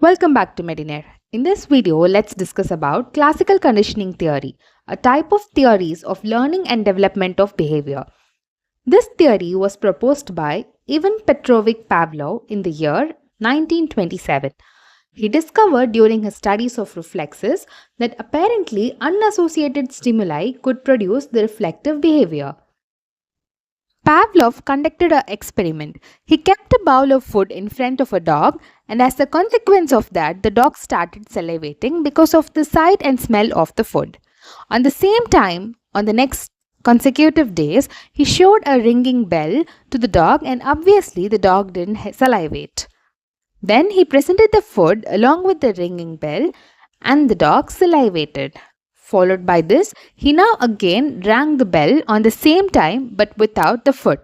Welcome back to Medinare. In this video, let's discuss about classical conditioning theory, a type of theories of learning and development of behavior. This theory was proposed by Ivan Pavlov in the year 1927. He discovered during his studies of reflexes that apparently unassociated stimuli could produce the reflective behavior. Pavlov conducted an experiment. He kept a bowl of food in front of a dog, and as a consequence of that, the dog started salivating because of the sight and smell of the food. On the same time, on the next consecutive days, he showed a ringing bell to the dog, and obviously the dog didn't salivate. Then he presented the food along with the ringing bell, and the dog salivated. Followed by this, he now again rang the bell on the same time but without the food.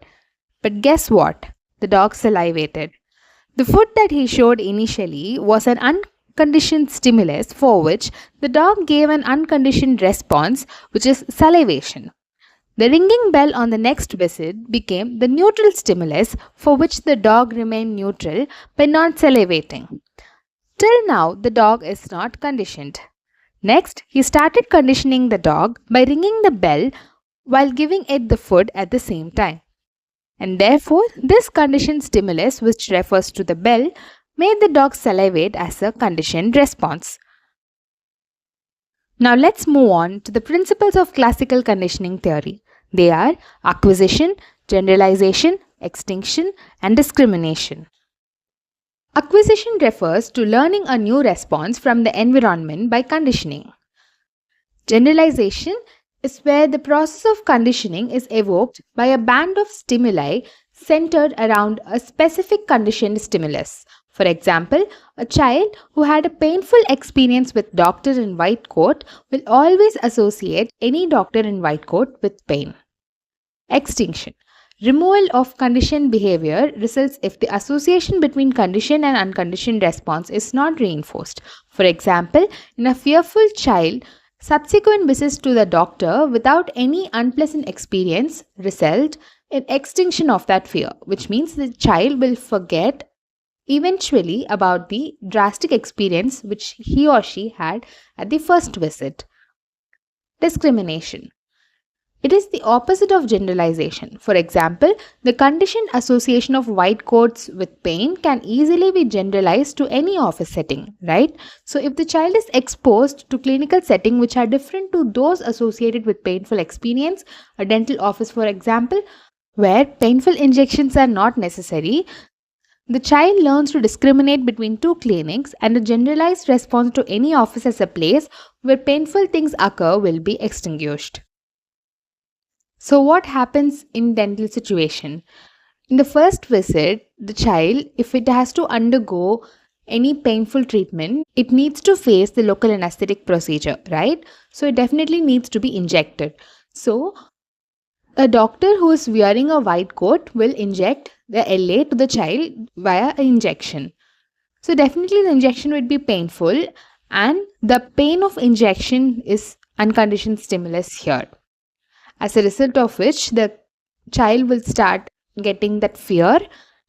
But guess what? The dog salivated. The food that he showed initially was an unconditioned stimulus for which the dog gave an unconditioned response, which is salivation. The ringing bell on the next visit became the neutral stimulus for which the dog remained neutral by not salivating. Till now, the dog is not conditioned. Next, he started conditioning the dog by ringing the bell while giving it the food at the same time. And therefore, this conditioned stimulus, which refers to the bell, made the dog salivate as a conditioned response. Now let's move on to the principles of classical conditioning theory. They are acquisition, generalization, extinction, and discrimination. Acquisition refers to learning a new response from the environment by conditioning. Generalization is where the process of conditioning is evoked by a band of stimuli centered around a specific conditioned stimulus. For example, a child who had a painful experience with doctor in white coat will always associate any doctor in white coat with pain. Extinction. Removal of conditioned behavior results if the association between conditioned and unconditioned response is not reinforced. For example, in a fearful child, subsequent visits to the doctor without any unpleasant experience result in extinction of that fear, which means the child will forget eventually about the drastic experience which he or she had at the first visit. Discrimination. It is the opposite of generalization. For example, the conditioned association of white coats with pain can easily be generalized to any office setting, right? So if the child is exposed to clinical setting which are different to those associated with painful experience, a dental office for example, where painful injections are not necessary, the child learns to discriminate between two clinics, and a generalized response to any office as a place where painful things occur will be extinguished. So what happens in dental situation? In the first visit, the child, if it has to undergo any painful treatment, it needs to face the local anesthetic procedure, right? So it definitely needs to be injected. So a doctor who is wearing a white coat will inject the LA to the child via an injection. So definitely the injection would be painful, and the pain of injection is unconditioned stimulus here. As a result of which, the child will start getting that fear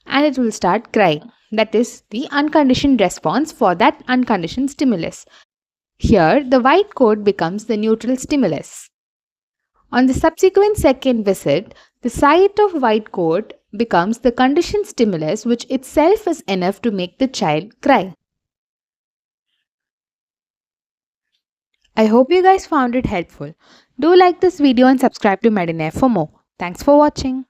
and it will start crying. That is the unconditioned response for that unconditioned stimulus. Here, the white coat becomes the neutral stimulus. On the subsequent second visit, the sight of white coat becomes the conditioned stimulus, which itself is enough to make the child cry. I hope you guys found it helpful. Do like this video and subscribe to Medinare for more. Thanks for watching.